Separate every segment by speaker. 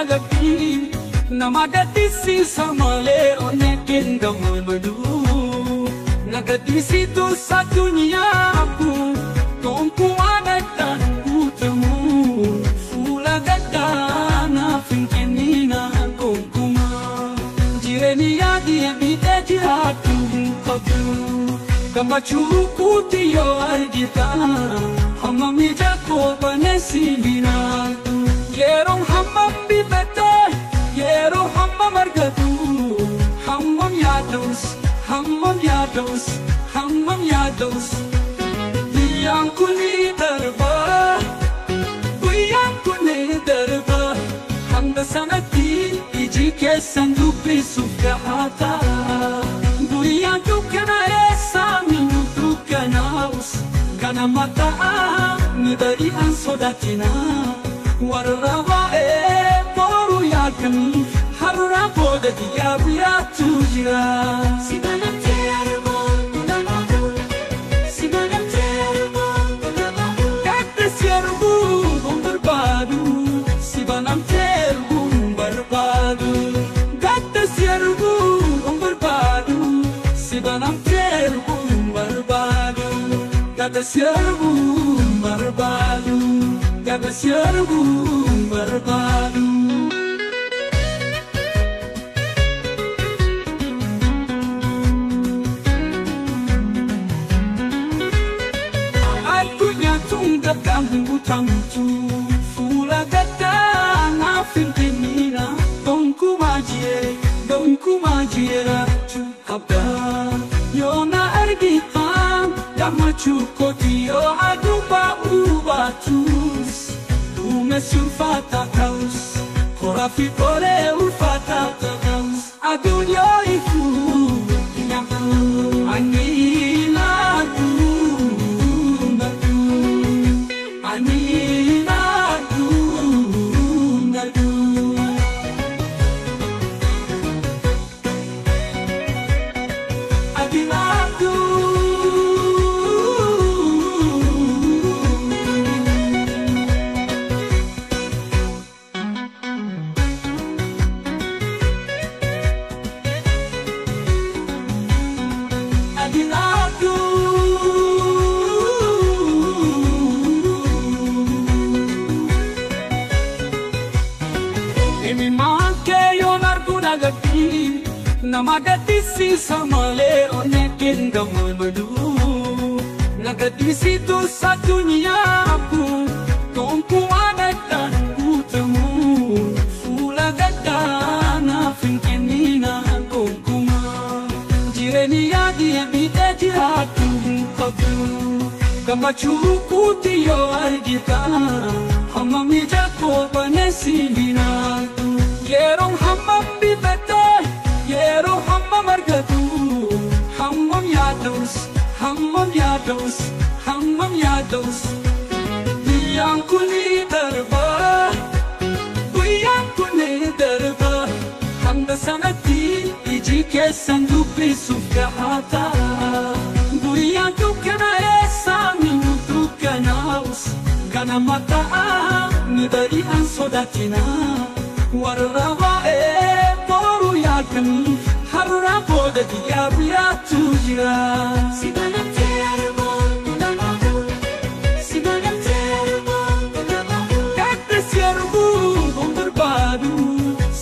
Speaker 1: nagati namadati samale onekin gamulmadu nagati tu sa dunia aku tongku adatan utamu fula gadana finkenina kongkuma jireni adi bide jihatu kabru kamachu kutiyo argita hamma mijako banesi bina yerong hamma bibete yero hamma margatu hammam yados hammam yados hammam yados yang kuni darba kuni darba hamda sanati iji ke sandupi sufgahata dunia tukana esa minutu kanaus kana mata nidari ansodatina warrawa poru yakami harra boda dia biya tujira sibanam terbo unamadu sibanam terbo unamadu kata serbu berbadu sibanam terbu berbadu kata serbu berbadu sibanam terbu berbadu kata serbu berbadu kata serbu berbadu Tantu fula gata na fintimina donku majira tu kabda yona argita damachu kotio aduba ubatus umesulfata kaus korafi pore ulfata kaus adunyo ifu nyaku anina namadati samale onekin gamulmadu nagati tu sa dunia aku tongku adatan utamu fula gadana finkenina kongkuma jireni adi bide jihatu kabru kamachu kutiyo argita hamma mijako banesi bina yerong hamma bibete yero hamma margatu hammam yados hammam yados hammam yados yang kuni darba hamda sanati iji ke sandupi sufgahata dunia tukana esa minutu kanaus kana mata nidari ansodatina warrawa poru yakami harra boda dia biya tujira sibanam terbo unamadu sibanam terbo unamadu kata serbu berbadu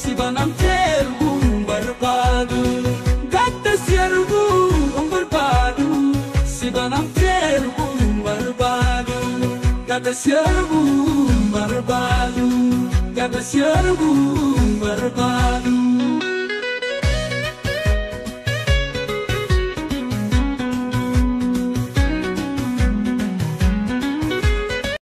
Speaker 1: sibanam terbu berbadu kata serbu berbadu sibanam terbu berbadu kata serbu berbadu kata serbu berbadu